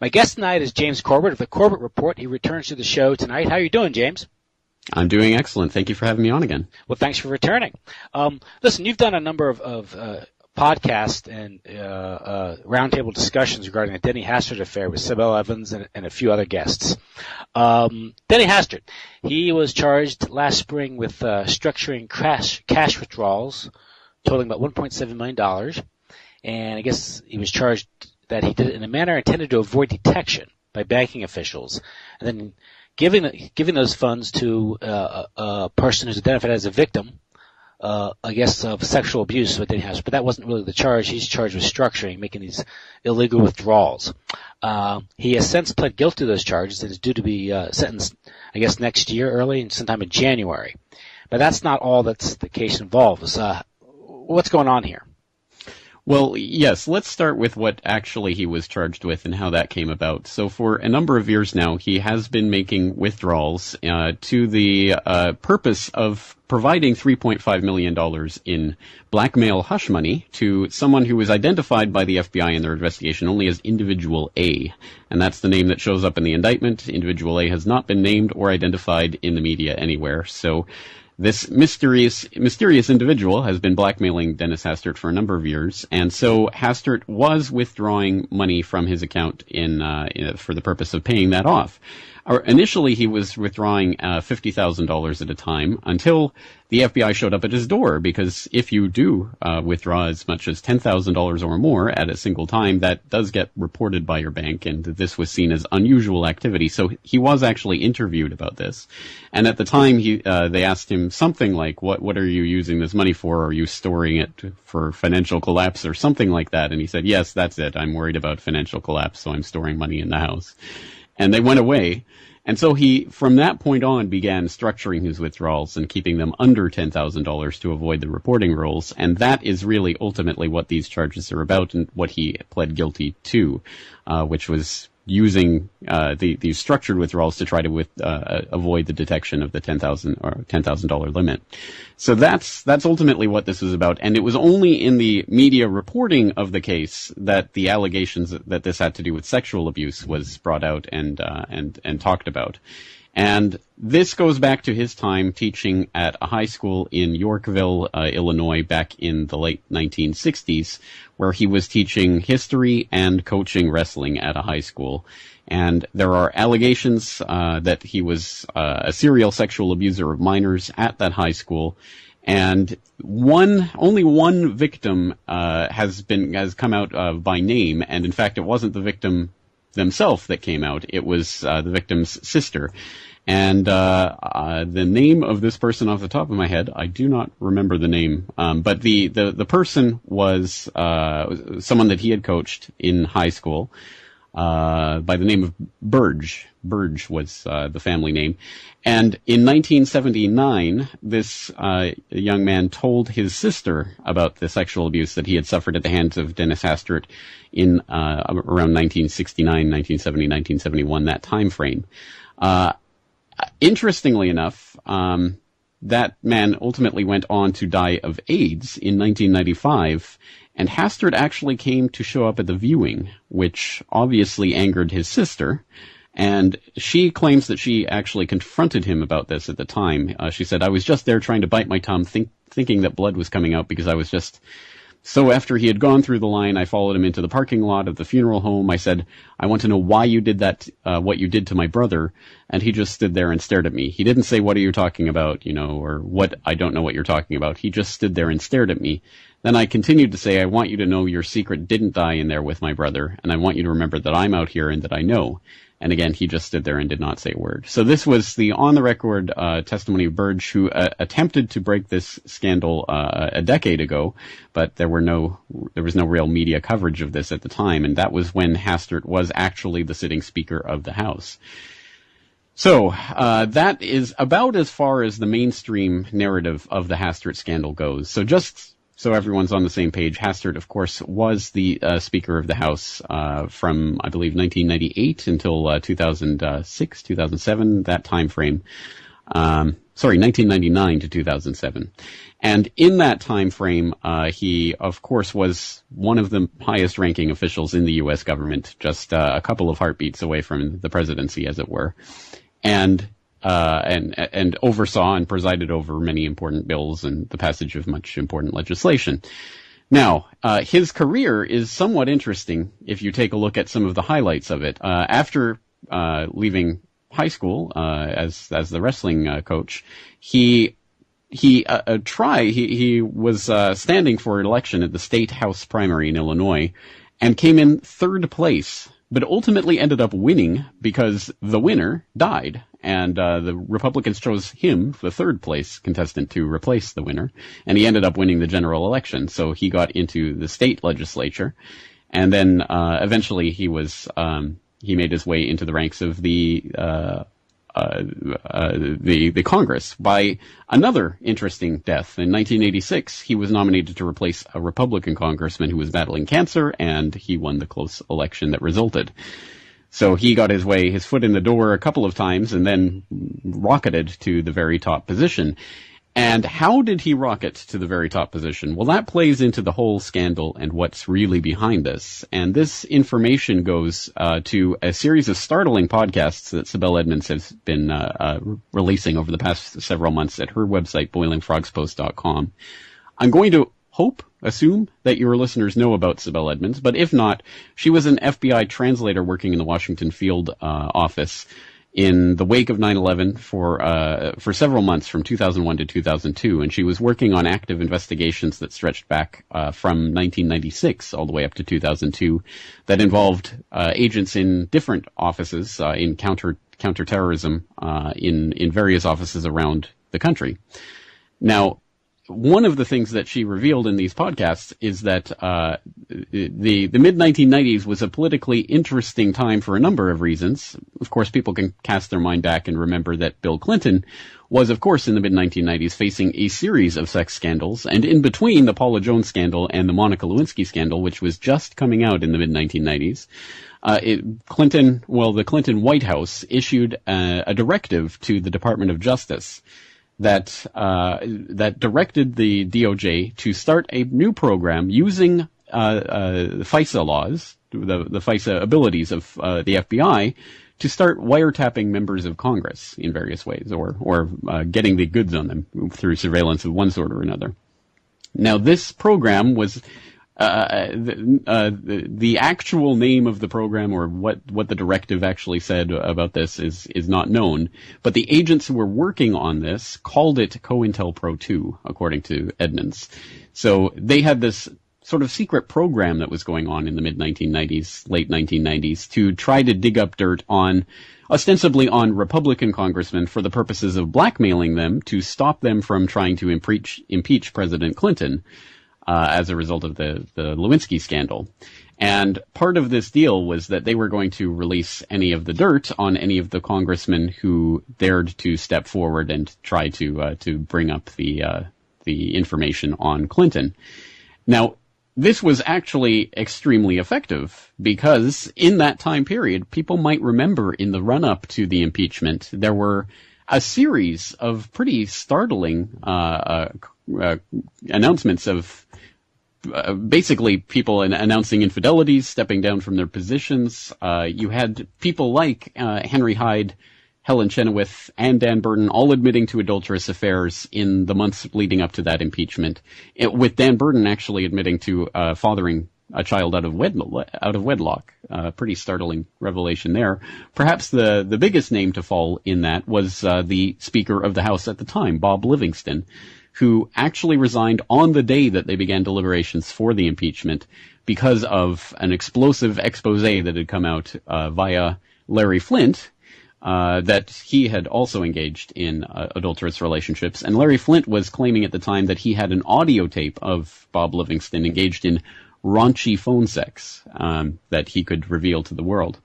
My guest tonight is James Corbett of the Corbett Report. He returns to the show tonight. How are you doing, James? I'm doing excellent. Thank you for having me on again. Well, thanks for returning. Listen, you've done a number of podcasts and roundtable discussions regarding the Denny Hastert affair with Sybil Evans and a few other guests. Denny Hastert, he was charged last spring with structuring cash withdrawals totaling about $1.7 million. And I guess he was charged that he did it in a manner intended to avoid detection by banking officials, and then giving those funds to a person who's identified as a victim, I guess, of sexual abuse with Denny Hastert. But that wasn't really the charge. He's charged with structuring, making these illegal withdrawals. He has since pled guilty to those charges and is due to be sentenced, I guess, next year, early, sometime in January. But that's not all that's the case involves. What's going on here? Well, yes, let's start with what actually he was charged with and how that came about. So for a number of years now, he has been making withdrawals to the purpose of providing $3.5 million in blackmail hush money to someone who was identified by the FBI in their investigation only as Individual A. And that's the name that shows up in the indictment. Individual A has not been named or identified in the media anywhere. So this mysterious individual has been blackmailing Dennis Hastert for a number of years, and so Hastert was withdrawing money from his account for the purpose of paying that off. Initially, he was withdrawing $50,000 at a time until the FBI showed up at his door, because if you do withdraw as much as $10,000 or more at a single time, that does get reported by your bank, and this was seen as unusual activity. So he was actually interviewed about this. And at the time, they asked him something like, what are you using this money for? Are you storing it for financial collapse or something like that? And he said, yes, that's it. I'm worried about financial collapse, so I'm storing money in the house. And they went away. And so he, from that point on, began structuring his withdrawals and keeping them under $10,000 to avoid the reporting rules. And that is really ultimately what these charges are about and what he pled guilty to, which was using these structured withdrawals to try to avoid the detection of the $10,000 limit. So that's ultimately what this was about. And it was only in the media reporting of the case that the allegations that this had to do with sexual abuse was brought out and talked about. And this goes back to his time teaching at a high school in Yorkville, Illinois, back in the late 1960s, where he was teaching history and coaching wrestling at a high school. And there are allegations that he was a serial sexual abuser of minors at that high school. And only one victim has come out by name, and in fact, it wasn't the victim themselves that came out. It was the victim's sister. And the name of this person off the top of my head, I do not remember the name. But the person was someone that he had coached in high school by the name of Burge. Burge was the family name. And in 1979, this young man told his sister about the sexual abuse that he had suffered at the hands of Dennis Hastert in around 1969, 1970, 1971, that time frame. Interestingly enough, that man ultimately went on to die of AIDS in 1995, and Hastert actually came to show up at the viewing, which obviously angered his sister. And she claims that she actually confronted him about this at the time. She said, I was just there trying to bite my tongue, thinking that blood was coming out because I was just... So after he had gone through the line, I followed him into the parking lot of the funeral home. I said, I want to know why you did that, what you did to my brother. And he just stood there and stared at me. He didn't say, what are you talking about, or what, I don't know what you're talking about. He just stood there and stared at me. Then I continued to say, I want you to know your secret didn't die in there with my brother. And I want you to remember that I'm out here and that I know. And again, he just stood there and did not say a word. So this was the on-the-record testimony of Burge, who attempted to break this scandal a decade ago, but there was no real media coverage of this at the time, and that was when Hastert was actually the sitting Speaker of the House. So that is about as far as the mainstream narrative of the Hastert scandal goes. So just so everyone's on the same page, Hastert, of course, was the Speaker of the House from, I believe, 1998 until 2006, 2007, that time frame. 1999 to 2007. And in that time frame, he, of course, was one of the highest-ranking officials in the U.S. government, just a couple of heartbeats away from the presidency, as it were, and oversaw and presided over many important bills and the passage of much important legislation. Now, his career is somewhat interesting if you take a look at some of the highlights of it. After leaving high school as the wrestling coach, he was standing for election at the state house primary in Illinois and came in third place, but ultimately ended up winning because the winner died, and the Republicans chose him, the third place contestant, to replace the winner, and he ended up winning the general election. So he got into the state legislature, and then eventually he made his way into the ranks of the Congress by another interesting death. In 1986, he was nominated to replace a Republican congressman who was battling cancer, and he won the close election that resulted. So he got his foot in the door a couple of times and then rocketed to the very top position. And how did he rocket to the very top position? Well, that plays into the whole scandal and what's really behind this. And this information goes to a series of startling podcasts that Sibel Edmonds has been releasing over the past several months at her website, boilingfrogspost.com. I'm going to assume that your listeners know about Sibel Edmonds, but if not, she was an FBI translator working in the Washington field office in the wake of 9/11 for several months from 2001 to 2002, and she was working on active investigations that stretched back from 1996 all the way up to 2002 that involved agents in different offices in counterterrorism in various offices around the country. Now, one of the things that she revealed in these podcasts is that the mid-1990s was a politically interesting time for a number of reasons. Of course, people can cast their mind back and remember that Bill Clinton was, of course, in the mid-1990s facing a series of sex scandals, and in between the Paula Jones scandal and the Monica Lewinsky scandal, which was just coming out in the mid-1990s, the Clinton White House issued a directive to the Department of Justice that directed the DOJ to start a new program using FISA laws, the FISA abilities of the FBI, to start wiretapping members of Congress in various ways, or getting the goods on them through surveillance of one sort or another. Now, this program was the actual name of the program, or what the directive actually said about this, is not known. But the agents who were working on this called it COINTELPRO 2, according to Edmonds. So they had this sort of secret program that was going on in the mid-1990s, late 1990s, to try to dig up dirt ostensibly on Republican congressmen for the purposes of blackmailing them to stop them from trying to impeach President Clinton. As a result of the Lewinsky scandal. And part of this deal was that they were going to release any of the dirt on any of the congressmen who dared to step forward and try to bring up the information on Clinton. Now, this was actually extremely effective because in that time period, people might remember in the run-up to the impeachment, there were a series of pretty startling announcements of basically people announcing infidelities, stepping down from their positions. You had people like Henry Hyde, Helen Chenoweth, and Dan Burton all admitting to adulterous affairs in the months leading up to that impeachment, with Dan Burton actually admitting to fathering a child out of wedlock. Pretty startling revelation there. Perhaps the biggest name to fall in that was the Speaker of the House at the time, Bob Livingston, who actually resigned on the day that they began deliberations for the impeachment because of an explosive expose that had come out via Larry Flynt, that he had also engaged in adulterous relationships. And Larry Flynt was claiming at the time that he had an audio tape of Bob Livingston engaged in raunchy phone sex that he could reveal to the world.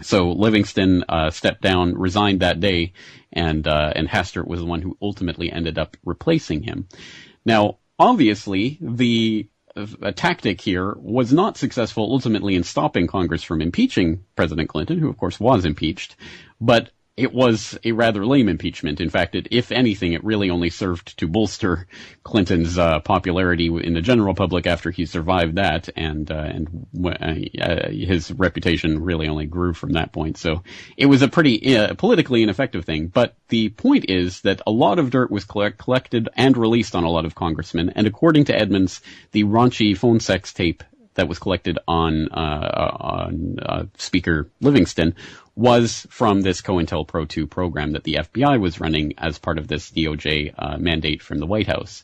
So Livingston stepped down, resigned that day, and Hastert was the one who ultimately ended up replacing him. Now, obviously, the tactic here was not successful ultimately in stopping Congress from impeaching President Clinton, who of course was impeached, but it was a rather lame impeachment. In fact, if anything, it really only served to bolster Clinton's popularity in the general public after he survived that, and his reputation really only grew from that point. So it was a pretty politically ineffective thing. But the point is that a lot of dirt was collected and released on a lot of congressmen, and according to Edmonds, the raunchy phone sex tape that was collected on Speaker Livingston was from this COINTELPRO 2 program that the FBI was running as part of this DOJ mandate from the White House.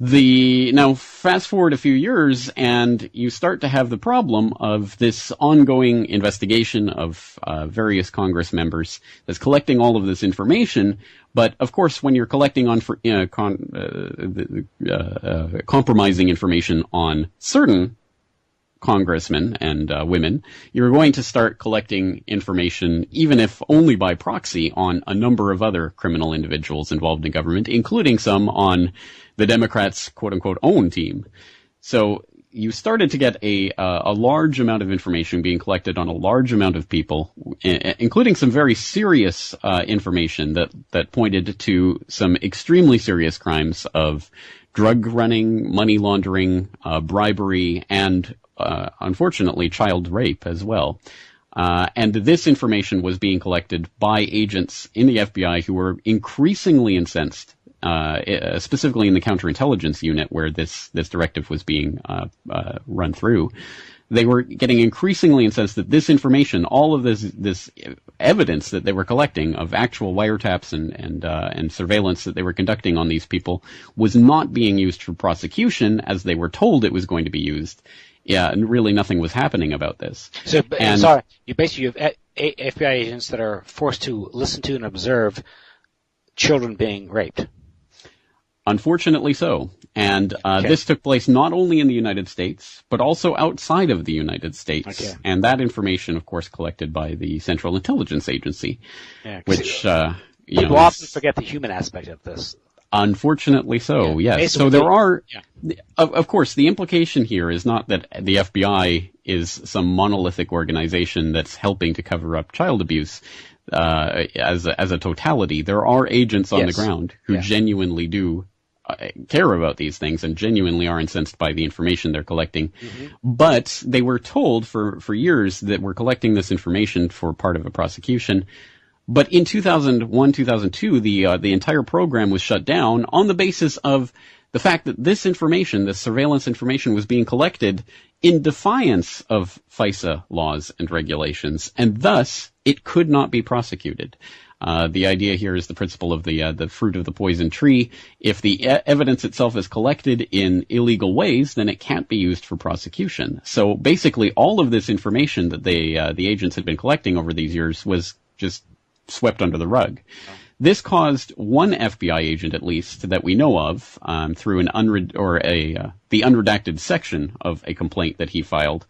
Now, fast forward a few years, and you start to have the problem of this ongoing investigation of various Congress members that's collecting all of this information. But, of course, when you're collecting on compromising information on certain congressmen and women, you're going to start collecting information, even if only by proxy, on a number of other criminal individuals involved in government, including some on the Democrats' quote-unquote own team. So you started to get a large amount of information being collected on a large amount of people, including some very serious information that pointed to some extremely serious crimes of drug running, money laundering, bribery, and unfortunately, child rape as well. And this information was being collected by agents in the FBI who were increasingly incensed, specifically in the counterintelligence unit where this directive was being run through. They were getting increasingly incensed that this information, all of this evidence that they were collecting of actual wiretaps and surveillance that they were conducting on these people, was not being used for prosecution as they were told it was going to be used. Yeah, and really nothing was happening about this. So, you basically have FBI agents that are forced to listen to and observe children being raped. Unfortunately so. And this took place not only in the United States, but also outside of the United States. Okay. And that information, of course, collected by the Central Intelligence Agency, which people often forget the human aspect of this. Unfortunately so, yes. Basically, so there are, of course, the implication here is not that the FBI is some monolithic organization that's helping to cover up child abuse as a totality. There are agents on the ground who genuinely do care about these things and genuinely are incensed by the information they're collecting. Mm-hmm. But they were told for years that we're collecting this information for part of a prosecution. But in 2001, 2002, the entire program was shut down on the basis of the fact that this information, this surveillance information, was being collected in defiance of FISA laws and regulations, and thus it could not be prosecuted. The idea here is the principle of the fruit of the poison tree. If the evidence itself is collected in illegal ways, then it can't be used for prosecution. So basically, all of this information that the agents had been collecting over these years was just swept under the rug. This caused one FBI agent, at least, that we know of, through the unredacted section of a complaint that he filed,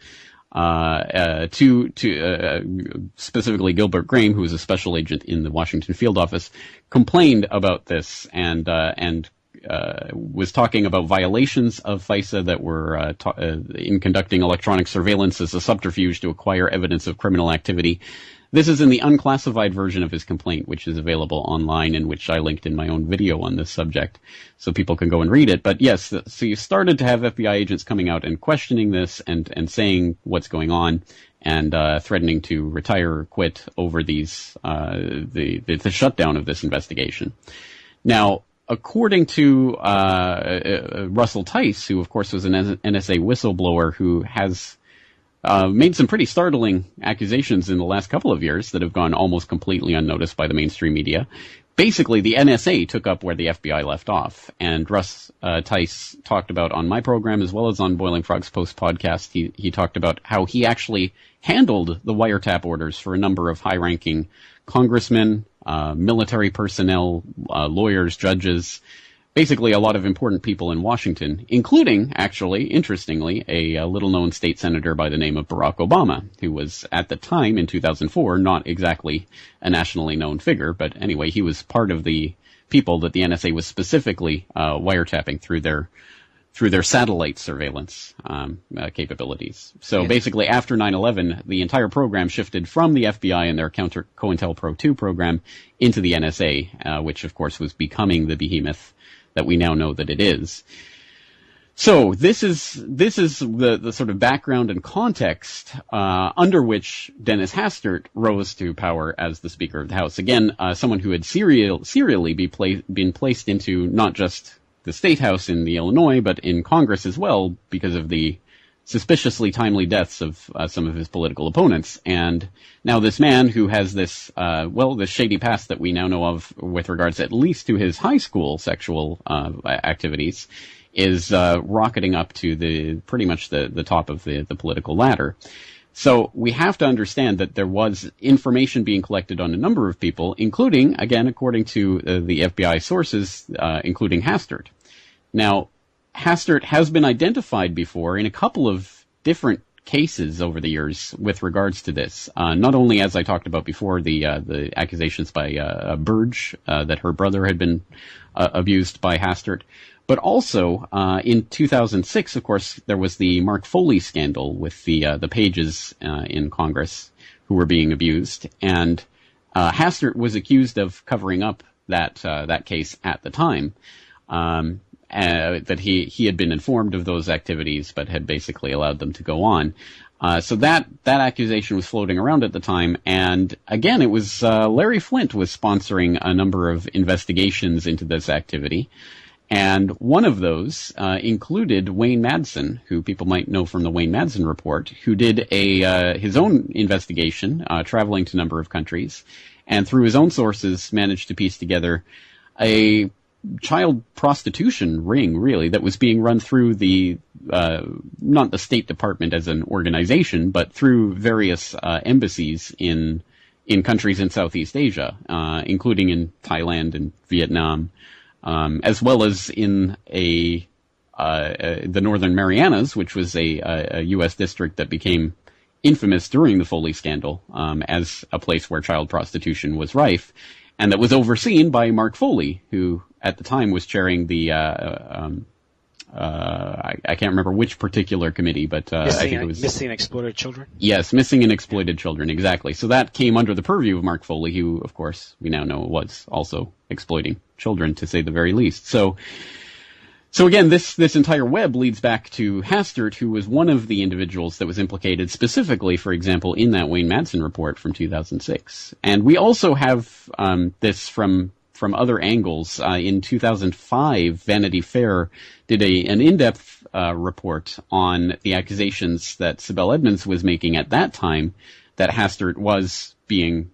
specifically Gilbert Graham, who was a special agent in the Washington field office, complained about this and was talking about violations of FISA that were in conducting electronic surveillance as a subterfuge to acquire evidence of criminal activity. This is in the unclassified version of his complaint, which is available online and which I linked in my own video on this subject, so people can go and read it. But yes, so you started to have FBI agents coming out and questioning this and saying what's going on and threatening to retire or quit over these the shutdown of this investigation. Now, according to Russell Tice, who of course was an NSA whistleblower who has made some pretty startling accusations in the last couple of years that have gone almost completely unnoticed by the mainstream media. Basically, the NSA took up where the FBI left off, and Russ Tice talked about on my program as well as on Boiling Frogs Post podcast, he talked about how he actually handled the wiretap orders for a number of high-ranking congressmen, military personnel, lawyers, judges, basically a lot of important people in Washington, including, actually, interestingly, a little-known state senator by the name of Barack Obama, who was, at the time, in 2004, not exactly a nationally known figure, but anyway, he was part of the people that the NSA was specifically wiretapping through their through their satellite surveillance capabilities. So basically, after 9/11, the entire program shifted from the FBI and their COINTELPRO 2 program into the NSA, which, of course, was becoming the behemoth that we now know that it is. So this is the sort of background and context under which Dennis Hastert rose to power as the Speaker of the House. Again, someone who had serially been placed into not just the State House in the Illinois, but in Congress as well, because of the suspiciously timely deaths of some of his political opponents. And now this man who has this, this shady past that we now know of with regards at least to his high school sexual activities is rocketing up to pretty much the top of the political ladder. So we have to understand that there was information being collected on a number of people, including, again, according to the FBI sources, including Hastert. Now, Hastert has been identified before in a couple of different cases over the years with regards to this. Not only, as I talked about before, the accusations by Burge that her brother had been abused by Hastert, but also, in 2006, of course, there was the Mark Foley scandal with the pages in Congress who were being abused, and Hastert was accused of covering up that case at the time. That he had been informed of those activities, but had basically allowed them to go on. So that accusation was floating around at the time, and again, it was Larry Flynt was sponsoring a number of investigations into this activity. And one of those included Wayne Madsen, who people might know from the Wayne Madsen Report, who did his own investigation, traveling to a number of countries, and through his own sources managed to piece together a child prostitution ring, really, that was being run through not the State Department as an organization, but through various embassies in countries in Southeast Asia, including in Thailand and Vietnam, as well as in the Northern Marianas, which was a U.S. district that became infamous during the Foley scandal as a place where child prostitution was rife, and that was overseen by Mark Foley, who at the time was chairing the I can't remember which particular committee, but I think it was Missing and Exploited Children. Yes, Missing and Exploited Children, exactly. So that came under the purview of Mark Foley, who, of course, we now know was also exploiting children, to say the very least. So again, this entire web leads back to Hastert, who was one of the individuals that was implicated specifically, for example, in that Wayne Madsen report from 2006. And we also have this from other angles. In 2005, Vanity Fair did an in-depth report on the accusations that Sibel Edmonds was making at that time, that Hastert was being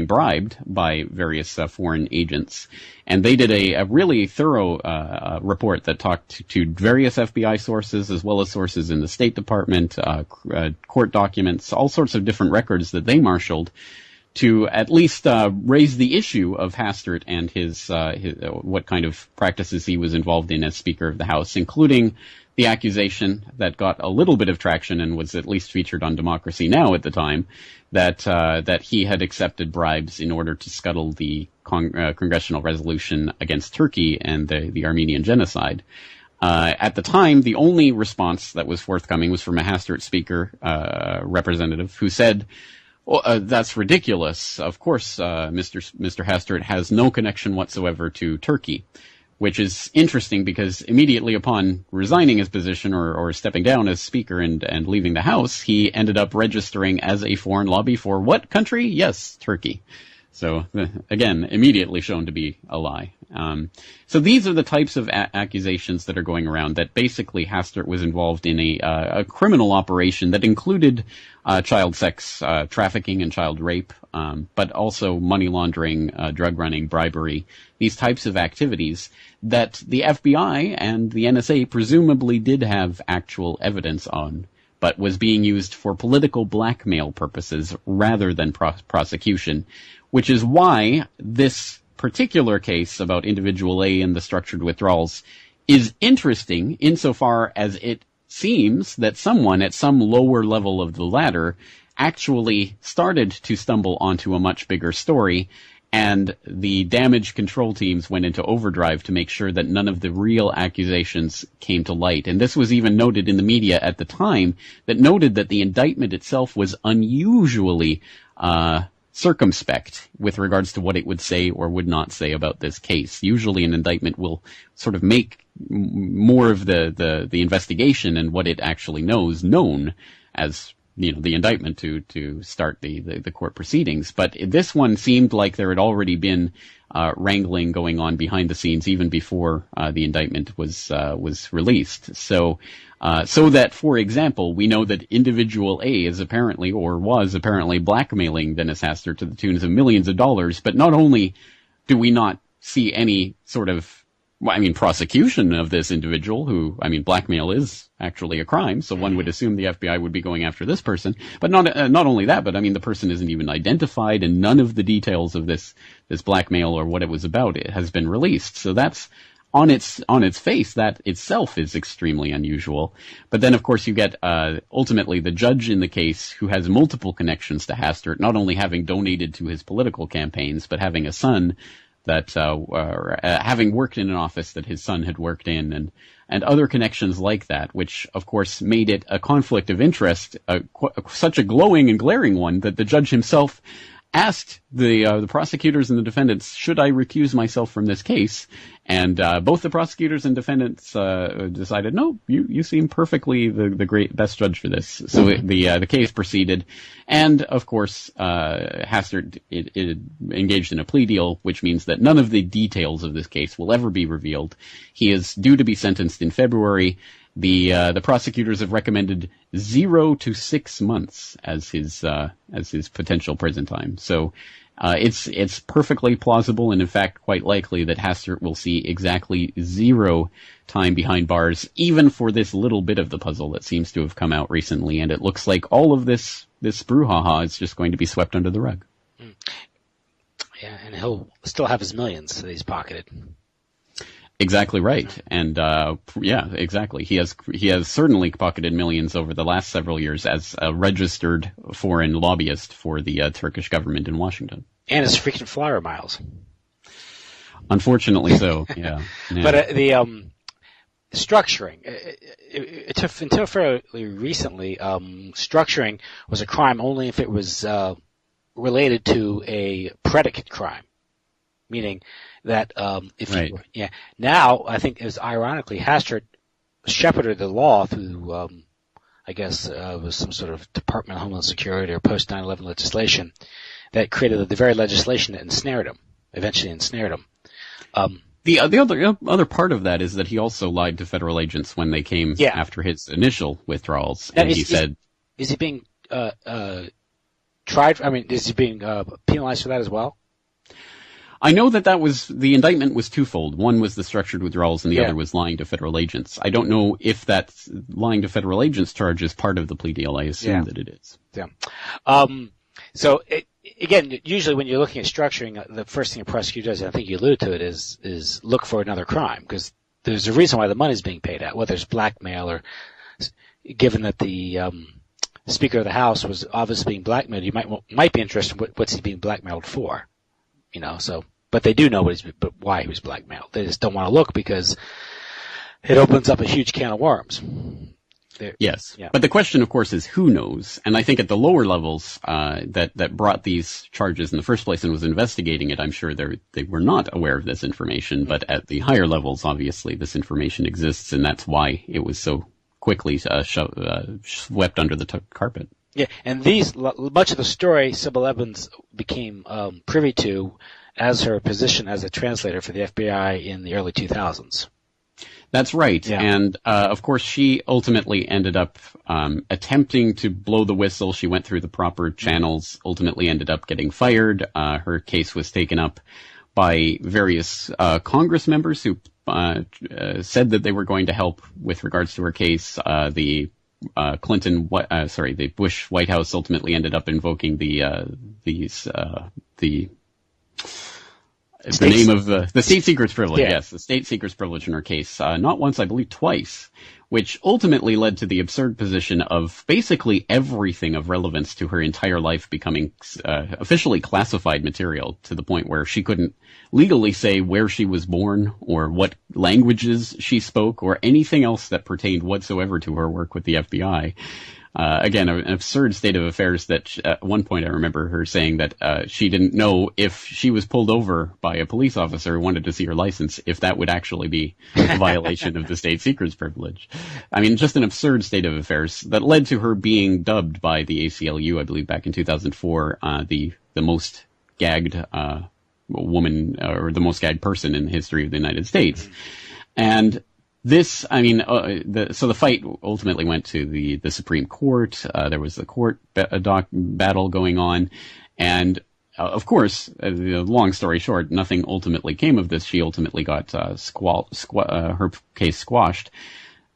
bribed by various foreign agents. And they did a really thorough report that talked to various FBI sources, as well as sources in the State Department, court documents, all sorts of different records that they marshaled to at least raise the issue of Hastert and his what kind of practices he was involved in as Speaker of the House, including the accusation that got a little bit of traction and was at least featured on Democracy Now! At the time, that he had accepted bribes in order to scuttle the congressional resolution against Turkey and the Armenian genocide. At the time, the only response that was forthcoming was from a Hastert Speaker representative who said, that's ridiculous. Of course, Mr. Hastert has no connection whatsoever to Turkey, which is interesting because immediately upon resigning his position or stepping down as Speaker and leaving the House, he ended up registering as a foreign lobby for what country? Yes, Turkey. So, again, immediately shown to be a lie. So these are the types of accusations that are going around, that basically Hastert was involved in a criminal operation that included child sex trafficking and child rape, but also money laundering, drug running, bribery, these types of activities that the FBI and the NSA presumably did have actual evidence on, but was being used for political blackmail purposes rather than prosecution, which is why this particular case about Individual A and the structured withdrawals is interesting insofar as it seems that someone at some lower level of the ladder actually started to stumble onto a much bigger story and the damage control teams went into overdrive to make sure that none of the real accusations came to light. And this was even noted in the media at the time, that noted that the indictment itself was unusually circumspect with regards to what it would say or would not say about this case. Usually an indictment will sort of make more of the investigation and what it actually knows known as, the indictment to start the court proceedings. But this one seemed like there had already been wrangling going on behind the scenes even before the indictment was released. So that, for example, we know that individual A is apparently, or was apparently, blackmailing Dennis Hastert to the tunes of millions of dollars. But not only do we not see any sort of, prosecution of this individual who, blackmail is actually a crime, so one would assume the FBI would be going after this person. But not only that, but the person isn't even identified, and none of the details of this blackmail or what it was about it has been released. So that's on its face, that itself is extremely unusual. But then, of course, you get ultimately the judge in the case who has multiple connections to Hastert, not only having donated to his political campaigns, but having a son that having worked in an office that his son had worked in, and other connections like that, which of course made it a conflict of interest, such a glowing and glaring one that the judge himself asked the prosecutors and the defendants, should I recuse myself from this case? And both the prosecutors and defendants decided, no, you seem perfectly the best judge for this. So the case proceeded, and of course Hastert it engaged in a plea deal, which means that none of the details of this case will ever be revealed. He is due to be sentenced in February. The prosecutors have recommended 0 to 6 months as his potential prison time. So it's perfectly plausible, and in fact quite likely, that Hastert will see exactly 0 time behind bars, even for this little bit of the puzzle that seems to have come out recently. And it looks like all of this brouhaha is just going to be swept under the rug. Yeah, and he'll still have his millions that he's pocketed. Exactly right. And exactly. He has certainly pocketed millions over the last several years as a registered foreign lobbyist for the Turkish government in Washington. And his freaking flyer miles. Unfortunately so, yeah. But the structuring, until fairly recently, structuring was a crime only if it was related to a predicate crime. Meaning that now I think is ironically Hastert shepherded the law through was some sort of Department of Homeland Security or post 9/11 legislation that created the very legislation that eventually ensnared him. The other part of that is that he also lied to federal agents when they came after his initial withdrawals, and he said, "Is he being tried? Is he being penalized for that as well?" I know that was the indictment was twofold. One was the structured withdrawals, and the other was lying to federal agents. I don't know if that lying to federal agents charge is part of the plea deal. I assume that it is. Yeah. Again, usually when you're looking at structuring, the first thing a prosecutor does, and I think you alluded to it, is look for another crime, because there's a reason why the money's being paid out, whether it's blackmail or given that the Speaker of the House was obviously being blackmailed, you might be interested in what's he being blackmailed for, But they do know why he was blackmailed. They just don't want to look because it opens up a huge can of worms. Yes. Yeah. But the question, of course, is who knows? And I think at the lower levels that brought these charges in the first place and was investigating it, I'm sure they were not aware of this information. But at the higher levels, obviously, this information exists, and that's why it was so quickly swept under the carpet. Yeah, and much of the story Sybil Evans became privy to as her position as a translator for the FBI in the early 2000s. That's right. Yeah. And, of course, she ultimately ended up attempting to blow the whistle. She went through the proper channels, ultimately ended up getting fired. Her case was taken up by various Congress members who said that they were going to help with regards to her case. The Bush White House ultimately ended up invoking the name of the state secrets privilege. Yeah. Yes, the state secrets privilege in her case. Not once, I believe twice, which ultimately led to the absurd position of basically everything of relevance to her entire life becoming officially classified material, to the point where she couldn't legally say where she was born or what languages she spoke or anything else that pertained whatsoever to her work with the FBI. Again, an absurd state of affairs that at one point I remember her saying that she didn't know if she was pulled over by a police officer who wanted to see her license, if that would actually be a violation of the state secrets privilege. I mean, just an absurd state of affairs that led to her being dubbed by the ACLU, I believe back in 2004, the most gagged woman, or the most gagged person in the history of the United States. And this, I mean, so the fight ultimately went to the Supreme Court. There was the court battle going on. And, of course, long story short, nothing ultimately came of this. She ultimately got her case squashed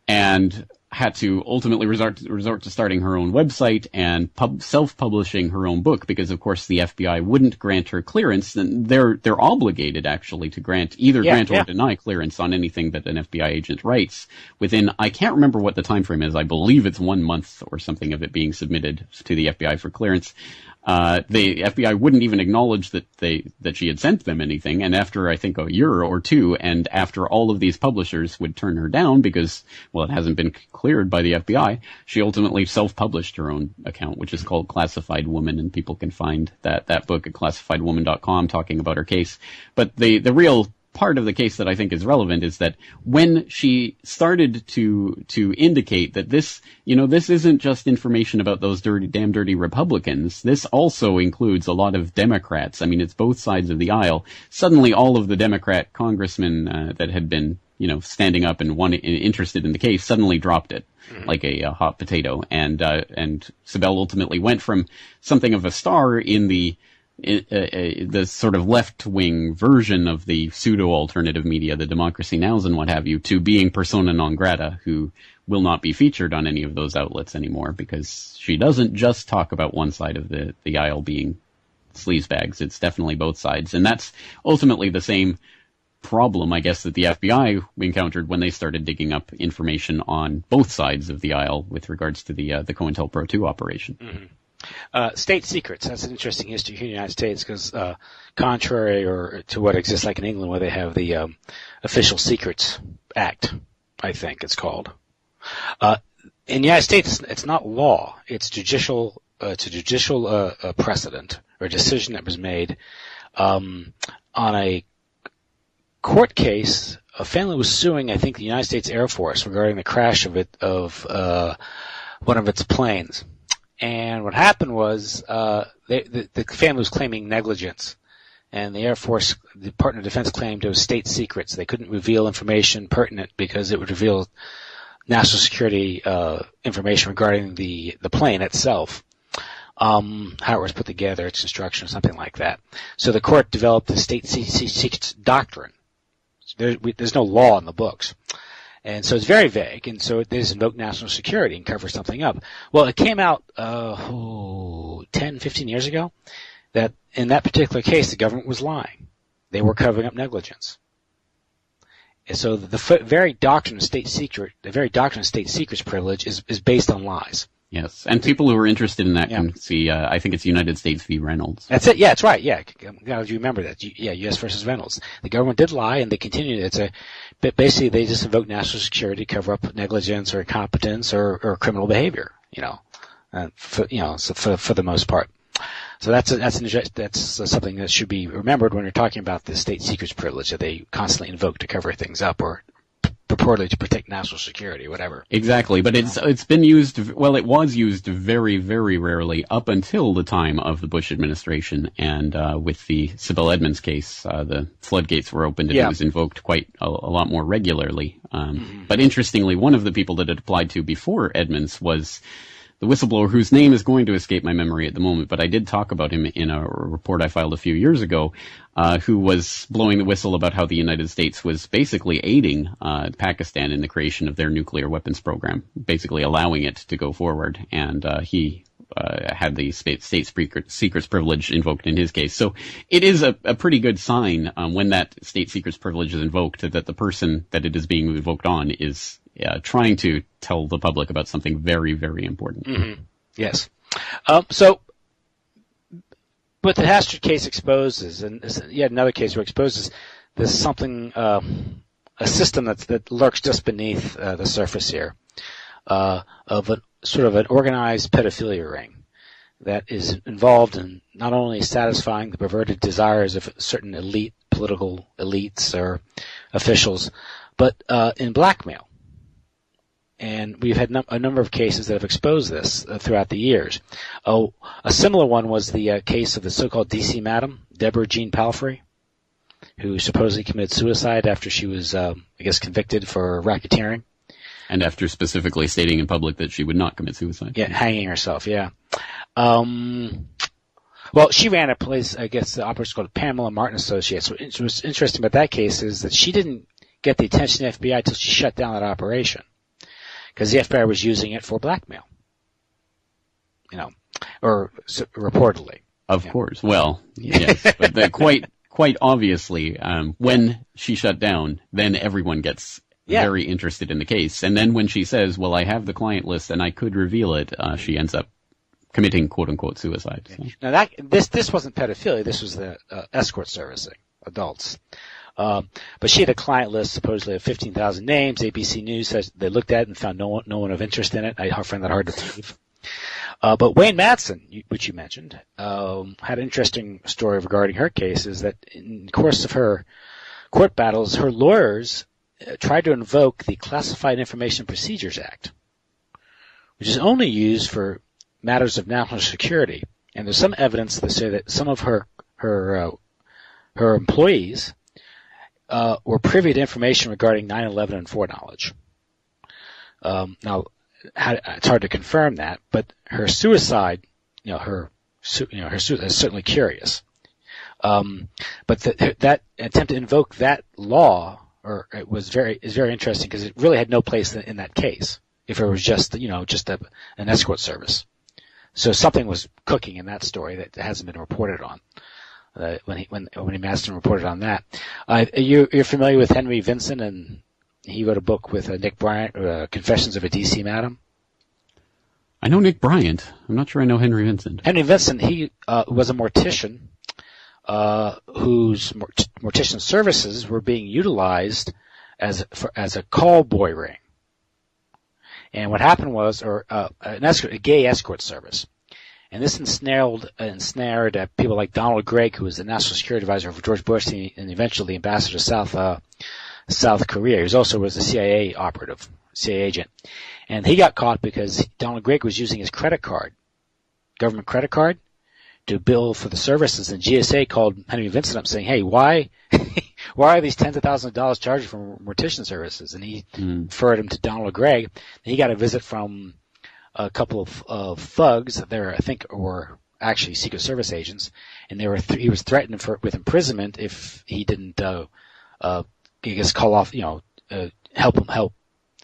and had to ultimately resort to starting her own website and self-publishing her own book, because of course the FBI wouldn't grant her clearance. And they're obligated actually to grant or deny clearance on anything that an FBI agent writes within, I can't remember what the time frame is. I believe it's 1 month or something of it being submitted to the FBI for clearance. The FBI wouldn't even acknowledge that she had sent them anything, and after I think a year or two, and after all of these publishers would turn her down because, well, it hasn't been cleared by the FBI, she ultimately self-published her own account, which is called Classified Woman, and people can find that book at classifiedwoman.com talking about her case. But the real part of the case that I think is relevant is that when she started to indicate that this isn't just information about those damn dirty Republicans, this also includes a lot of Democrats. I mean, it's both sides of the aisle. Suddenly all of the Democrat congressmen that had been, standing up and interested in the case suddenly dropped it like a hot potato. And Sibel ultimately went from something of a star in the sort of left-wing version of the pseudo-alternative media, the Democracy Nows and what have you, to being persona non grata, who will not be featured on any of those outlets anymore, because she doesn't just talk about one side of the aisle being sleazebags. It's definitely both sides. And that's ultimately the same problem, I guess, that the FBI encountered when they started digging up information on both sides of the aisle with regards to the COINTELPRO 2 operation. Mm-hmm. State secrets, that's an interesting history here in the United States, because contrary to what exists like in England, where they have the Official Secrets Act, I think it's called. In the United States, it's not law. It's judicial precedent or decision that was made on a court case. A family was suing, I think, the United States Air Force regarding the crash of one of its planes. And what happened was the family was claiming negligence, and the Air Force, the Department of Defense, claimed it was state secrets. They couldn't reveal information pertinent because it would reveal national security information regarding the plane itself, how it was put together, its construction, or something like that. So the court developed the state secrets doctrine. There's no law in the books. And so it's very vague, and so they just invoke national security and cover something up. Well, it came out 10, 15 years ago that in that particular case, the government was lying. They were covering up negligence. And so the very doctrine of state secrets privilege is based on lies. Yes, and people who are interested in that can see, I think it's United States v. Reynolds. That's it. Yeah, that's right. Yeah, you remember that. Yeah, U.S. versus Reynolds. The government did lie, and they continued. But basically they just invoke national security to cover up negligence or incompetence or criminal behavior. For the most part. So that's something that should be remembered when you're talking about the state secrets privilege that they constantly invoke to cover things up or purportedly to protect national security, whatever. Exactly, but it's been used, well, it was used very, very rarely up until the time of the Bush administration, and with the Sibel Edmonds case, the floodgates were opened and it was invoked quite a lot more regularly. But interestingly, one of the people that it applied to before Edmonds was the whistleblower whose name is going to escape my memory at the moment, but I did talk about him in a report I filed a few years ago, who was blowing the whistle about how the United States was basically aiding Pakistan in the creation of their nuclear weapons program, basically allowing it to go forward, and he had the state secrets privilege invoked in his case. So it is a pretty good sign when that state secrets privilege is invoked that the person that it is being invoked on is trying to tell the public about something very, very important. Mm-hmm. Yes. So what the Hastert case exposes, and yet another case where it exposes, there's something, a system that lurks just beneath the surface here, of a sort of an organized pedophilia ring that is involved in not only satisfying the perverted desires of certain political elites or officials, but in blackmail. And we've had a number of cases that have exposed this throughout the years. A similar one was the case of the so-called DC Madam, Deborah Jean Palfrey, who supposedly committed suicide after she was, convicted for racketeering. And after specifically stating in public that she would not commit suicide. Yeah, hanging herself, yeah. Well, she ran a place, I guess the operation called Pamela Martin Associates. What was interesting about that case is that she didn't get the attention of the FBI until she shut down that operation, because the FBI was using it for blackmail, or reportedly. Of course. Well, yes, but quite obviously, when she shut down, then everyone gets very interested in the case. And then when she says, well, I have the client list and I could reveal it, she ends up committing quote-unquote suicide. So. Now this wasn't pedophilia, this was the escort servicing, adults. But she had a client list supposedly of 15,000 names. ABC News says they looked at it and found no one of interest in it. I find that hard to believe. But Wayne Madsen, which you mentioned, had an interesting story regarding her case, is that in the course of her court battles, her lawyers tried to invoke the Classified Information Procedures Act, which is only used for matters of national security. And there's some evidence to say that some of her employees were privy to information regarding 9/11 and foreknowledge. Now, it's hard to confirm that, but her suicide, her suicide is certainly curious. But that attempt to invoke that law, is very interesting, because it really had no place in that case. If it was just an escort service, so something was cooking in that story that hasn't been reported on. When Madsen reported on that, you're familiar with Henry Vincent, and he wrote a book with Nick Bryant, Confessions of a DC Madam. I know Nick Bryant. I'm not sure I know Henry Vincent. Henry Vincent, he was a mortician whose mortician services were being utilized as a call boy ring. And what happened was, a gay escort service. And this ensnared people like Donald Gregg, who was the national security advisor for George Bush and eventually the ambassador to South Korea. He also was a CIA operative, CIA agent. And he got caught because Donald Gregg was using his government credit card, to bill for the services. And GSA called Henry Vincent up saying, hey, why are these tens of thousands of dollars charged for mortician services? And he referred him to Donald Gregg. And he got a visit from a couple of thugs that I think were actually Secret Service agents, and he was threatened with imprisonment if he didn't, call off, help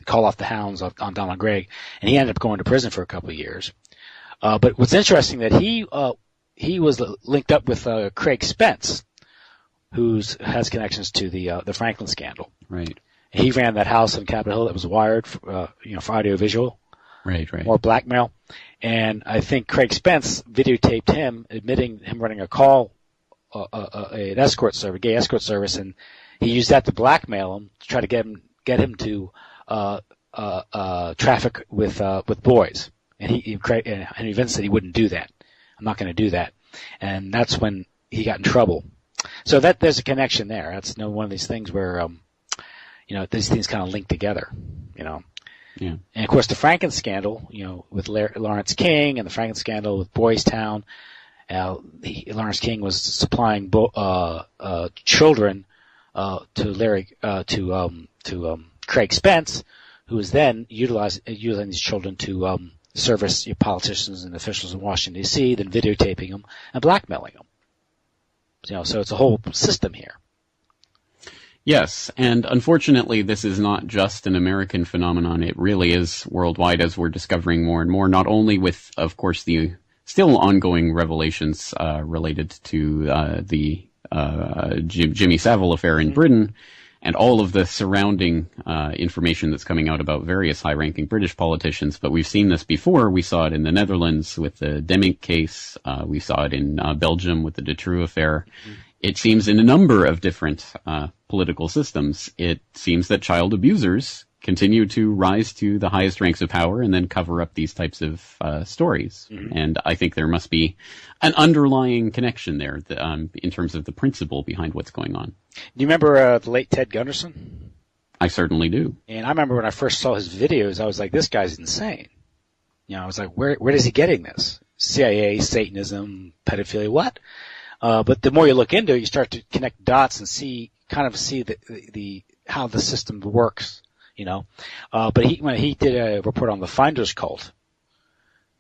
call off the hounds on Donald Gregg, and he ended up going to prison for a couple of years. But what's interesting that he was linked up with Craig Spence, who has connections to the Franklin scandal. Right. He ran that house in Capitol Hill that was wired for audiovisual. Right. More blackmail. And I think Craig Spence videotaped him admitting him running a call, an escort service, gay escort service, and he used that to blackmail him to try to get him to traffic with boys. And Henry Vincent said he wouldn't do that. I'm not going to do that. And that's when he got in trouble. So there's a connection there. That's one of these things where these things kind of link together. Yeah. And of course, the Franklin scandal, with Lawrence King, and the Franklin scandal with Boys Town, Lawrence King was supplying children to Craig Spence, who was then utilizing these children to service politicians and officials in Washington D.C., then videotaping them and blackmailing them. So it's a whole system here. Yes, and unfortunately this is not just an American phenomenon. It really is worldwide, as we're discovering more and more, not only with, of course, the still ongoing revelations related to the Jimmy Savile affair in Britain, and all of the surrounding information that's coming out about various high-ranking British politicians. But we've seen this before. We saw it in the Netherlands with the Demmink case. We saw it in Belgium with the Dutroux affair. Mm-hmm. It seems in a number of different political systems, it seems that child abusers continue to rise to the highest ranks of power and then cover up these types of stories. Mm-hmm. And I think there must be an underlying connection there in terms of the principle behind what's going on. Do you remember the late Ted Gunderson? I certainly do. And I remember when I first saw his videos, I was like, this guy's insane. I was like, where is he getting this? CIA, Satanism, pedophilia, what? But the more you look into it, you start to connect dots and see the how the system works, But when he did a report on the Finders cult,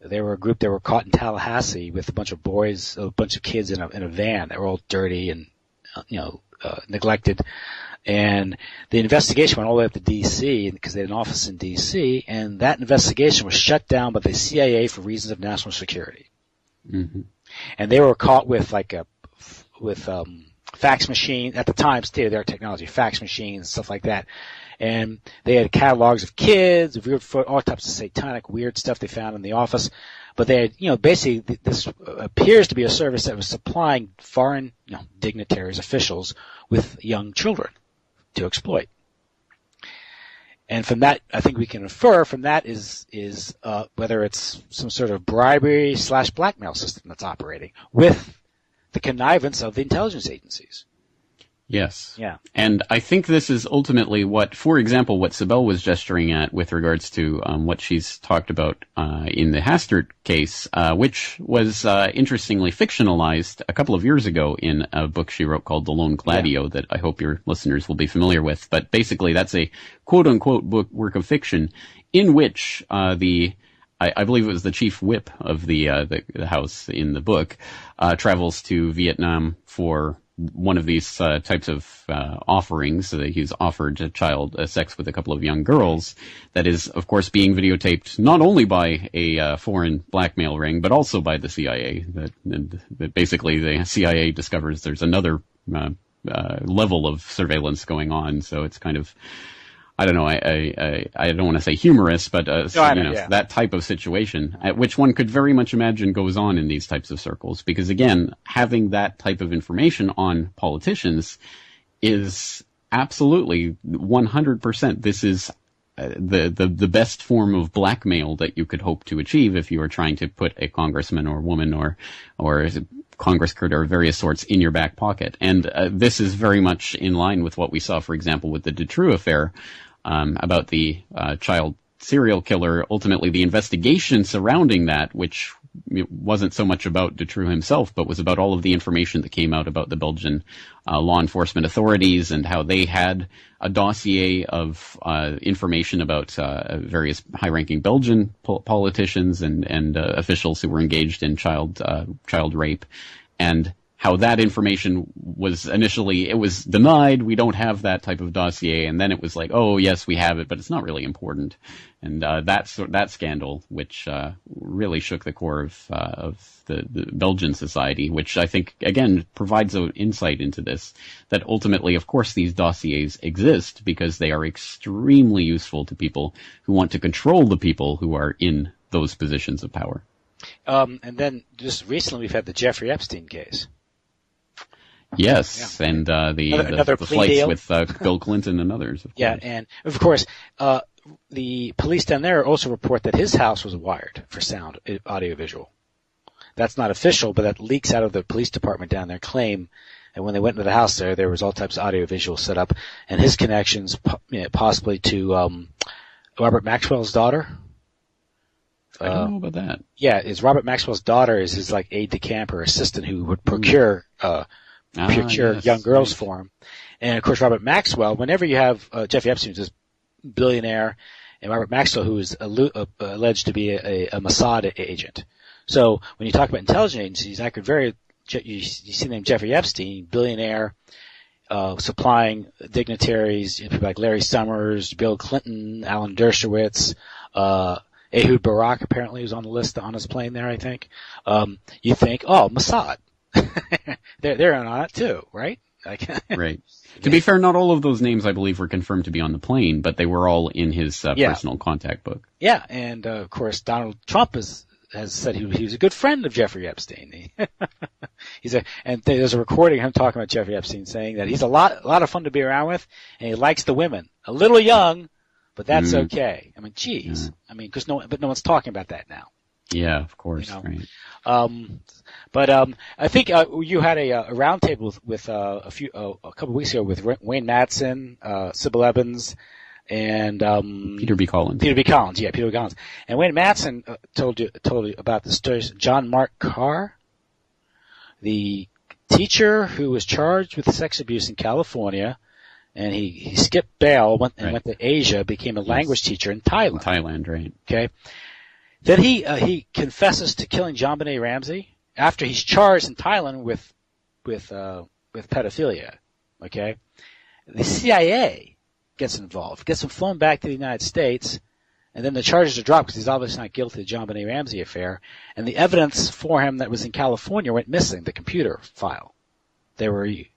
they were a group that were caught in Tallahassee with a bunch of boys, a bunch of kids in a van that were all dirty and, neglected. And the investigation went all the way up to D.C. because they had an office in D.C. And that investigation was shut down by the CIA for reasons of national security. Mm-hmm. And they were caught with fax machine at the time, state-of-the-art technology, fax machines, stuff like that. And they had catalogs of kids, of weird, all types of satanic, weird stuff they found in the office. But they had, basically this appears to be a service that was supplying foreign, dignitaries, officials with young children to exploit. And from that, I think we can infer from that is whether it's some sort of bribery / blackmail system that's operating with the connivance of the intelligence agencies. Yes. Yeah. And I think this is ultimately for example, what Sibel was gesturing at with regards to what she's talked about in the Hastert case, which was interestingly fictionalized a couple of years ago in a book she wrote called The Lone Gladio that I hope your listeners will be familiar with. But basically, that's a quote-unquote work of fiction in which I believe it was the chief whip of the house in the book, travels to Vietnam for one of these types of offerings. So that he's offered child sex with a couple of young girls. That is, of course, being videotaped not only by a foreign blackmail ring, but also by the CIA. That basically the CIA discovers there's another level of surveillance going on. So it's kind of, I don't know, I don't want to say humorous, but that type of situation, which one could very much imagine goes on in these types of circles. Because again, having that type of information on politicians is absolutely 100%. This is the best form of blackmail that you could hope to achieve if you were trying to put a congressman or woman or Congress critter of various sorts in your back pocket. And this is very much in line with what we saw, for example, with the Dutroux affair, about the child serial killer. Ultimately, the investigation surrounding that, which wasn't so much about Dutroux himself, but was about all of the information that came out about the Belgian law enforcement authorities and how they had a dossier of information about various high-ranking Belgian politicians and officials who were engaged in child rape, and how that information was initially, it was denied, we don't have that type of dossier, and then it was like, oh yes, we have it, but it's not really important. And that scandal, which really shook the core of the Belgian society, which I think, again, provides an insight into this, that ultimately, of course, these dossiers exist because they are extremely useful to people who want to control the people who are in those positions of power. And then just recently we've had the Jeffrey Epstein case. Yes, yeah. And the flights deal with Bill Clinton and others, of course. Yeah, and of course, the police down there also report that his house was wired for sound, audio-visual. That's not official, but that leaks out of the police department down there, claim that when they went into the house there was all types of audio-visual set up, and his connections possibly to Robert Maxwell's daughter. I don't know about that. Yeah, Robert Maxwell's daughter is his aide-de-camp or assistant who would procure young girls for him. And of course, Robert Maxwell, whenever you have Jeffrey Epstein, who's this billionaire, and Robert Maxwell, who is alleged to be a Mossad agent. So when you talk about intelligence agencies, you see the name Jeffrey Epstein, billionaire, supplying dignitaries, people like Larry Summers, Bill Clinton, Alan Dershowitz, Ehud Barak apparently was on the list on his plane there, I think. You think, oh, Mossad. they're in on it too, right? Right. To be fair, not all of those names, I believe, were confirmed to be on the plane, but they were all in his personal contact book. Yeah, and of course, Donald Trump has said he was a good friend of Jeffrey Epstein. And there's a recording of him talking about Jeffrey Epstein, saying that he's a lot of fun to be around with, and he likes the women. A little young, but that's okay. I mean, geez. I mean, because no one's talking about that now. Yeah, of course. Right. But I think you had a roundtable with a couple weeks ago with Wayne Madsen, Sybil Evans, and Peter B. Collins. Peter B. Collins, yeah, Peter B. Collins. And Wayne Madsen told you about the stories. John Mark Carr, the teacher who was charged with sex abuse in California, and he skipped bail, went to Asia, became a language teacher in Thailand. Thailand, right? Okay. Then he confesses to killing JonBenet Ramsey after he's charged in Thailand with pedophilia. Okay. The CIA gets involved, gets him flown back to the United States, and then the charges are dropped because he's obviously not guilty of the JonBenet Ramsey affair. And the evidence for him that was in California went missing, the computer file. It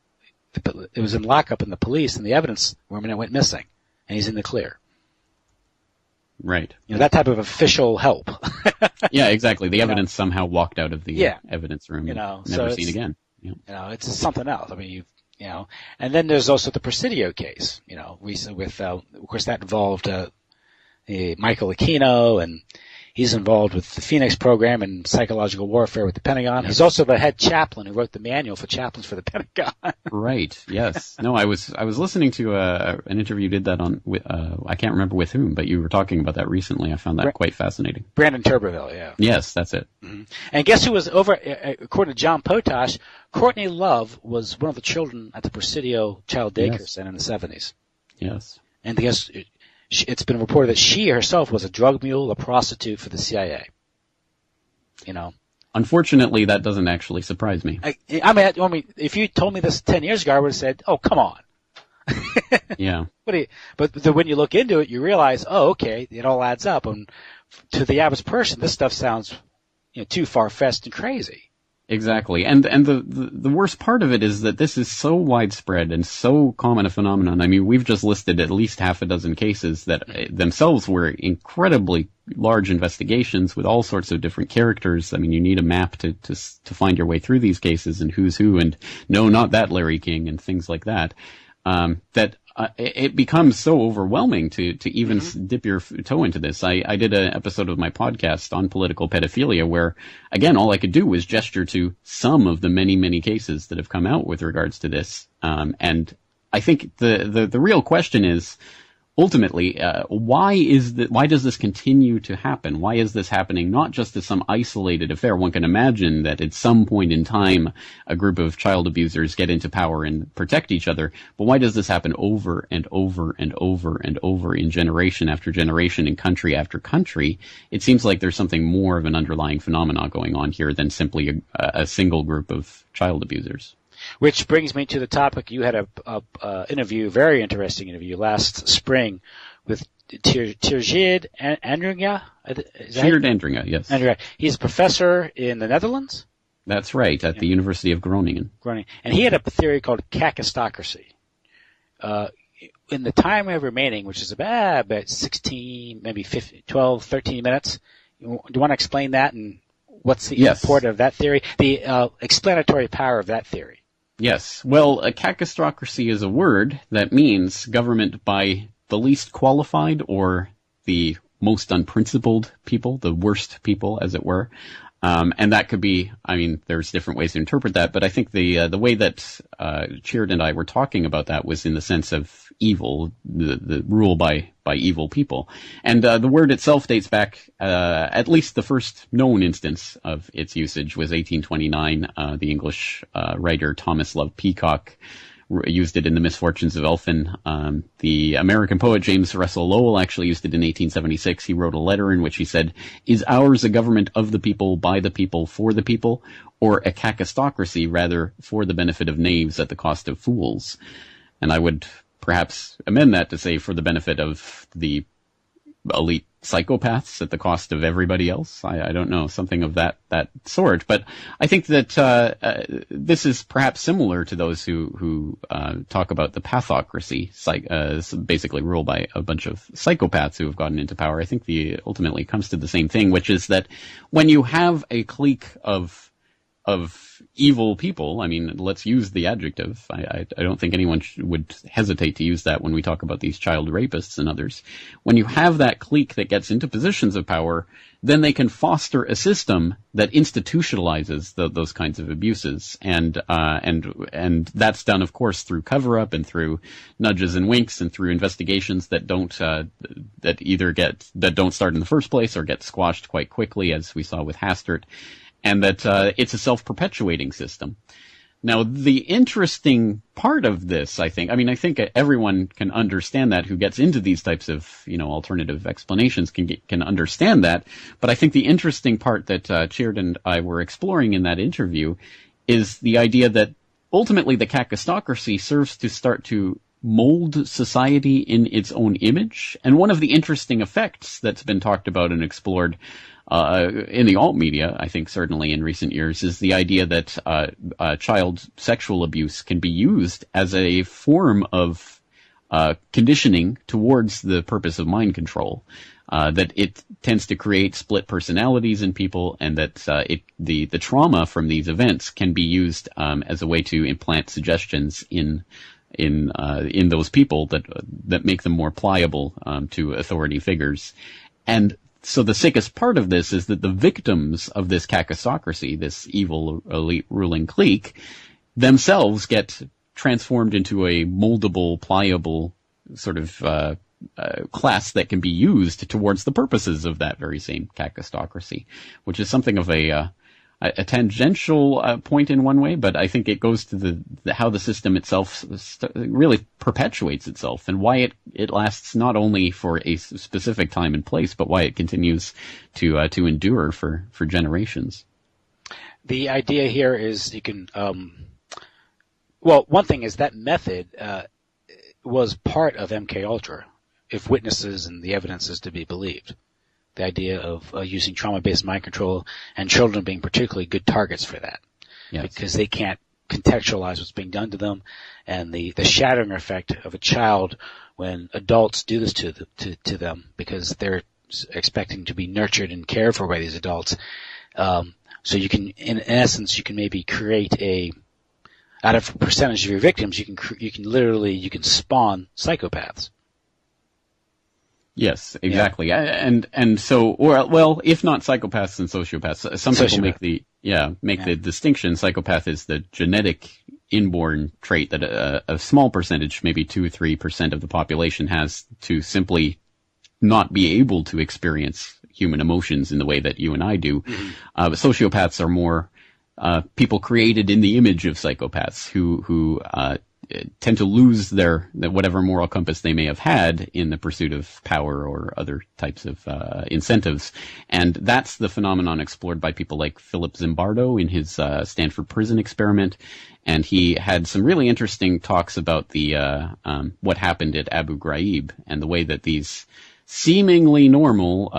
was in lockup in the police, and the evidence went missing, and he's in the clear. Right. That type of official help. Yeah, exactly. The evidence somehow walked out of the evidence room. Never seen again. It's something else. I mean, and then there's also the Presidio case, recently with, of course that involved, Michael Aquino, and he's involved with the Phoenix program and psychological warfare with the Pentagon. He's also the head chaplain who wrote the manual for chaplains for the Pentagon. Right. Yes. No, I was listening to an interview you did that on. I can't remember with whom, but you were talking about that recently. I found that quite fascinating. Brandon Tuberville. Yeah. Yes, that's it. Mm-hmm. And guess who was over? According to John Potash, Courtney Love was one of the children at the Presidio Child Daycare Center in the 70s. Yes. And guess. It's been reported that she herself was a drug mule, a prostitute for the CIA. Unfortunately, that doesn't actually surprise me. I mean, if you told me this 10 years ago, I would have said, "Oh, come on." Yeah. But when you look into it, you realize, oh, okay, it all adds up. And to the average person, this stuff sounds, too far-fetched and crazy. Exactly. And the worst part of it is that this is so widespread and so common a phenomenon. I mean, we've just listed at least half a dozen cases that themselves were incredibly large investigations with all sorts of different characters. I mean, you need a map to find your way through these cases and who's who, and no, not that Larry King, and things like that. It becomes so overwhelming to even dip your toe into this. I did an episode of my podcast on political pedophilia where, again, all I could do was gesture to some of the many, many cases that have come out with regards to this. And I think the real question is, ultimately, why does this continue to happen? Why is this happening not just as some isolated affair? One can imagine that at some point in time, a group of child abusers get into power and protect each other. But why does this happen over and over and over and over in generation after generation, in country after country? It seems like there's something more of an underlying phenomenon going on here than simply a single group of child abusers. Which brings me to the topic. You had a interview, very interesting interview last spring with Tjeerd Andringa. Tjeerd Andringa, yes. Andringa. He's a professor in the Netherlands. That's right, at the University of Groningen. And he had a theory called kakistocracy. In the time we have remaining, which is about 16, maybe 15, 12, 13 minutes, do you want to explain that and what's the import of that theory, the explanatory power of that theory? Yes. Well, a kakistocracy is a word that means government by the least qualified or the most unprincipled people, the worst people, as it were. And that could be, I mean, there's different ways to interpret that, but I think the way that Tjeerd and I were talking about that was in the sense of evil, the rule by evil people. And the word itself dates back, at least the first known instance of its usage was 1829. The English writer Thomas Love Peacock used it in The Misfortunes of Elphin. The American poet James Russell Lowell actually used it in 1876. He wrote a letter in which he said, "Is ours a government of the people, by the people, for the people, or a kakistocracy, rather for the benefit of knaves at the cost of fools?" And I would perhaps amend that to say for the benefit of the elite psychopaths at the cost of everybody else. I don't know, something of that sort. But I think that this is perhaps similar to those who talk about the pathocracy, basically ruled by a bunch of psychopaths who have gotten into power. I think ultimately comes to the same thing, which is that when you have a clique of evil people, I mean, let's use the adjective. I don't think anyone would hesitate to use that when we talk about these child rapists and others. When you have that clique that gets into positions of power, then they can foster a system that institutionalizes those kinds of abuses, and that's done, of course, through cover-up and through nudges and winks and through investigations that don't start in the first place or get squashed quite quickly, as we saw with Hastert. And that it's a self-perpetuating system. Now, the interesting part of this, I think everyone can understand that who gets into these types of, alternative explanations can understand that. But I think the interesting part that Tjeerd and I were exploring in that interview is the idea that ultimately the kakistocracy serves to start to mold society in its own image. And one of the interesting effects that's been talked about and explored in the alt media, I think certainly in recent years, is the idea that child sexual abuse can be used as a form of conditioning towards the purpose of mind control. That it tends to create split personalities in people, and that the trauma from these events can be used as a way to implant suggestions in those people that make them more pliable to authority figures. And so the sickest part of this is that the victims of this kakistocracy, this evil elite ruling clique, themselves get transformed into a moldable, pliable sort of class that can be used towards the purposes of that very same kakistocracy, which is something of a tangential point in one way, but I think it goes to how the system itself really perpetuates itself, and why it lasts not only for a specific time and place, but why it continues to endure for generations. The idea here is you can, one thing is that method was part of MK Ultra, if witnesses and the evidence is to be believed. The idea of using trauma-based mind control, and children being particularly good targets for that. Yes. Because they can't contextualize what's being done to them, and the shattering effect of a child when adults do this to them because they're expecting to be nurtured and cared for by these adults. So you can, in essence, you can maybe create out of a percentage of your victims, you can spawn psychopaths. Yes, exactly. Yeah. And so, if not psychopaths and sociopaths, some people make the distinction. Psychopath is the genetic inborn trait that a small percentage, maybe 2 or 3% of the population has, to simply not be able to experience human emotions in the way that you and I do. Mm-hmm. But sociopaths are more people created in the image of psychopaths who tend to lose their whatever moral compass they may have had in the pursuit of power or other types of incentives. And that's the phenomenon explored by people like Philip Zimbardo in his Stanford Prison Experiment. And he had some really interesting talks about what happened at Abu Ghraib and the way that these seemingly normal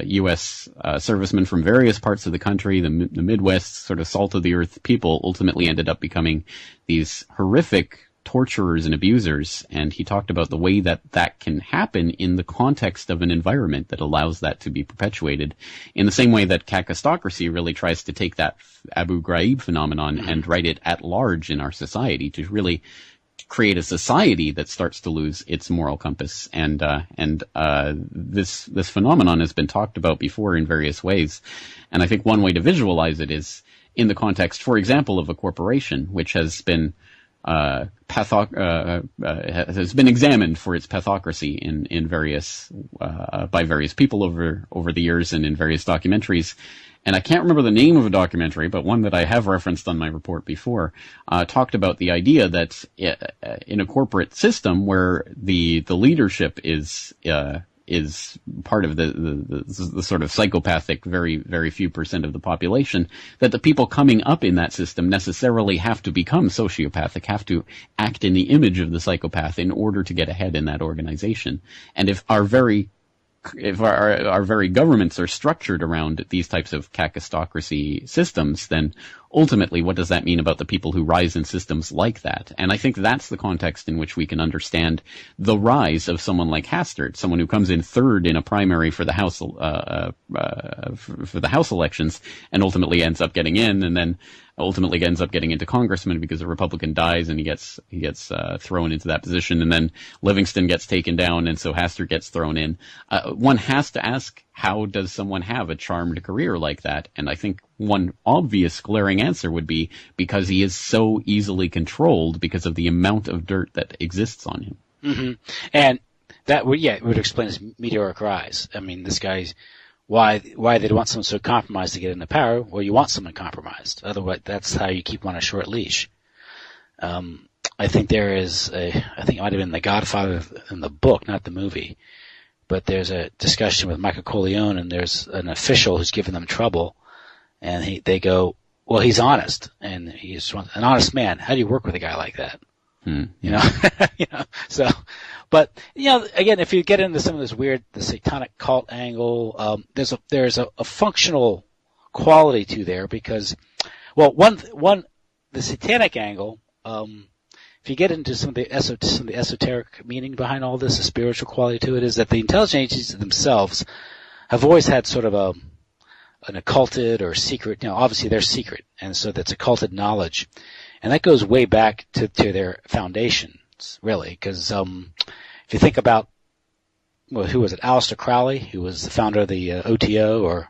U.S. Servicemen from various parts of the country, the Midwest, sort of salt-of-the-earth people, ultimately ended up becoming these horrific torturers and abusers. And he talked about the way that can happen in the context of an environment that allows that to be perpetuated, in the same way that kakistocracy really tries to take that Abu Ghraib phenomenon and write it at large in our society to really create a society that starts to lose its moral compass. And this phenomenon has been talked about before in various ways. And I think one way to visualize it is in the context, for example, of a corporation which has been has been examined for its pathocracy in various by various people over the years and in various documentaries. And I can't remember the name of a documentary, but one that I have referenced on my report before talked about the idea that in a corporate system where the leadership is part of the sort of psychopathic, very, very few % of the population, that the people coming up in that system necessarily have to become sociopathic, have to act in the image of the psychopath in order to get ahead in that organization. And if our very our very governments are structured around these types of kakistocracy systems, then ultimately what does that mean about the people who rise in systems like that? And I think that's the context in which we can understand the rise of someone like Hastert, someone who comes in third in a primary for the House elections, and ultimately ends up getting in, and then ultimately ends up getting into congressman because a Republican dies and he gets thrown into that position, and then Livingston gets taken down, and so Hastert gets thrown in. One has to ask, how does someone have a charmed career like that? And I think one obvious glaring answer would be because he is so easily controlled because of the amount of dirt that exists on him. Mm-hmm. And that would explain his meteoric rise. I mean, this guy's why they'd want someone so compromised to get into power. Well, you want someone compromised. Otherwise, that's how you keep them on a short leash. I think I think it might have been The Godfather in the book, not the movie, but there's a discussion with Michael Corleone, and there's an official who's giving them trouble, and they go, well, he's honest, and he's an honest man. How do you work with a guy like that? You know, so, but, again, if you get into some of this the satanic cult angle, there's a functional quality to there because, well, the satanic angle, if you get into some of the esoteric meaning behind all this, the spiritual quality to it, is that the intelligence agencies themselves have always had sort of an occulted or secret, obviously they're secret, and so that's occulted knowledge. And that goes way back to their foundations, really, because if you think about, who was it, Aleister Crowley, who was the founder of the OTO,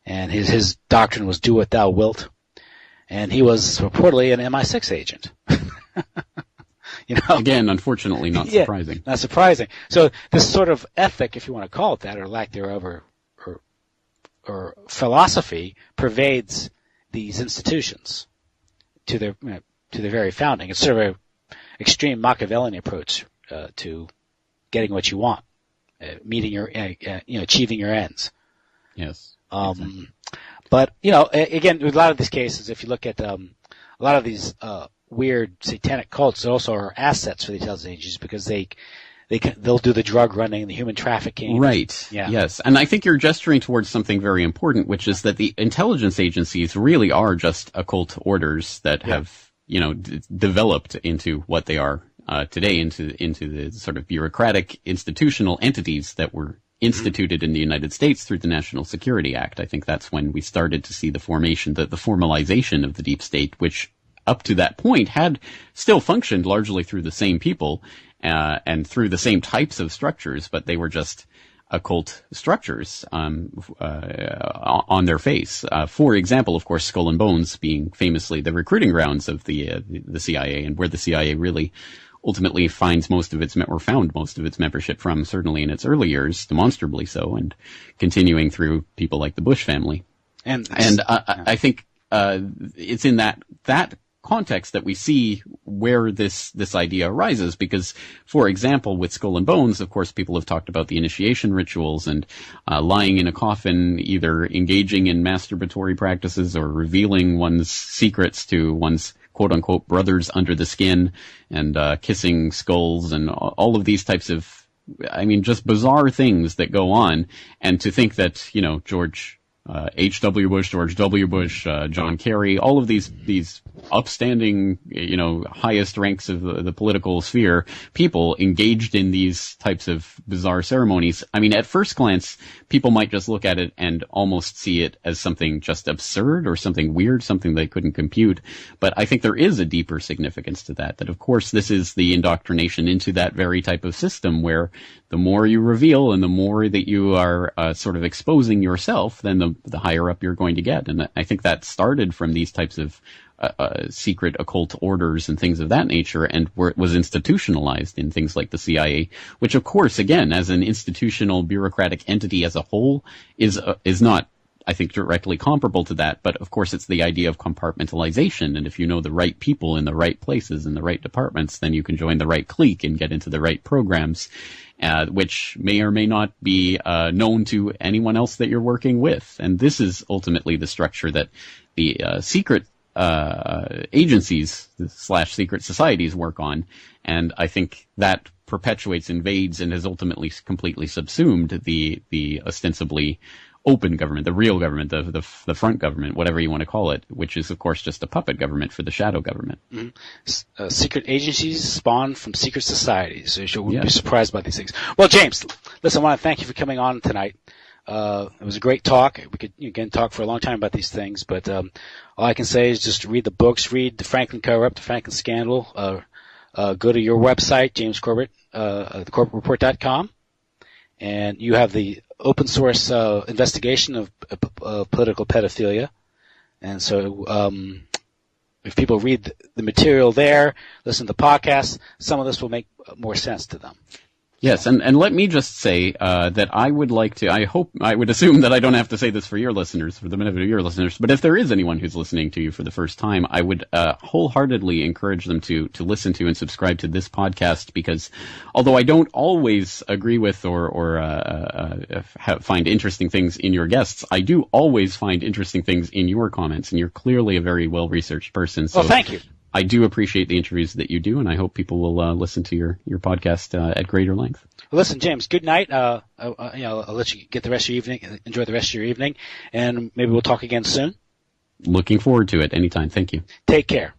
and his doctrine was do what thou wilt, and he was reportedly an MI6 agent. Again, unfortunately, not surprising. Not surprising. So this sort of ethic, if you want to call it that, or lack thereof, or philosophy, pervades these institutions to their very founding. It's sort of an extreme Machiavellian approach to getting what you want, meeting your, achieving your ends. Yes. Exactly. But again, with a lot of these cases, if you look at a lot of these weird satanic cults, they also are assets for the intelligence agencies because they'll do the drug running, the human trafficking. Right. Yeah. Yes. And I think you're gesturing towards something very important, which is that the intelligence agencies really are just occult orders that have, developed into what they are today, into the sort of bureaucratic institutional entities that were instituted in the United States through the National Security Act. I think that's when we started to see the formalization of the deep state, which up to that point had still functioned largely through the same people and through the same types of structures, but they were just occult structures on their face. For example, of course, Skull and Bones being famously the recruiting grounds of the CIA, and where the CIA really ultimately found most of its membership from, certainly in its early years, demonstrably so, and continuing through people like the Bush family. And I think it's in that context that we see where this idea arises, because, for example, with Skull and Bones, of course, people have talked about the initiation rituals and lying in a coffin, either engaging in masturbatory practices or revealing one's secrets to one's quote-unquote brothers under the skin, and kissing skulls, and all of these types of, just bizarre things that go on. And to think that, George H.W. Bush, George W. Bush, John Kerry, all of these upstanding, highest ranks of the political sphere, people engaged in these types of bizarre ceremonies. At first glance, people might just look at it and almost see it as something just absurd or something weird, something they couldn't compute. But I think there is a deeper significance to that of course this is the indoctrination into that very type of system where the more you reveal and the more that you are sort of exposing yourself, then the higher up you're going to get. And I think that started from these types of secret occult orders and things of that nature, and where it was institutionalized in things like the CIA, which of course, again, as an institutional bureaucratic entity as a whole, is not, I think, directly comparable to that. But of course, it's the idea of compartmentalization. And if you know the right people in the right places, in the right departments, then you can join the right clique and get into the right programs, which may or may not be known to anyone else that you're working with. And this is ultimately the structure that the secret agencies / secret societies work on. And I think that perpetuates, invades, and has ultimately completely subsumed the ostensibly open government, the real government, the front government, whatever you want to call it, which is, of course, just a puppet government for the shadow government. Mm-hmm. Secret agencies spawn from secret societies, so you wouldn't be surprised by these things. Well, James, listen, I want to thank you for coming on tonight. It was a great talk. We could, again, talk for a long time about these things, but all I can say is just read the books, read the Franklin cover-up, the Franklin Scandal, go to your website, James Corbett, thecorbettreport.com, and you have the open source investigation of political pedophilia. And so if people read the material there, listen to the podcast, some of this will make more sense to them. Yes, and let me just say that I would assume that I don't have to say this for your listeners, for the benefit of your listeners, but if there is anyone who's listening to you for the first time, I would wholeheartedly encourage them to listen to and subscribe to this podcast, because although I don't always agree with or find interesting things in your guests, I do always find interesting things in your comments, and you're clearly a very well-researched person. So thank you. I do appreciate the interviews that you do, and I hope people will listen to your podcast at greater length. Well, listen, James, good night. I'll let you get the rest of your evening, enjoy the rest of your evening, and maybe we'll talk again soon. Looking forward to it anytime. Thank you. Take care.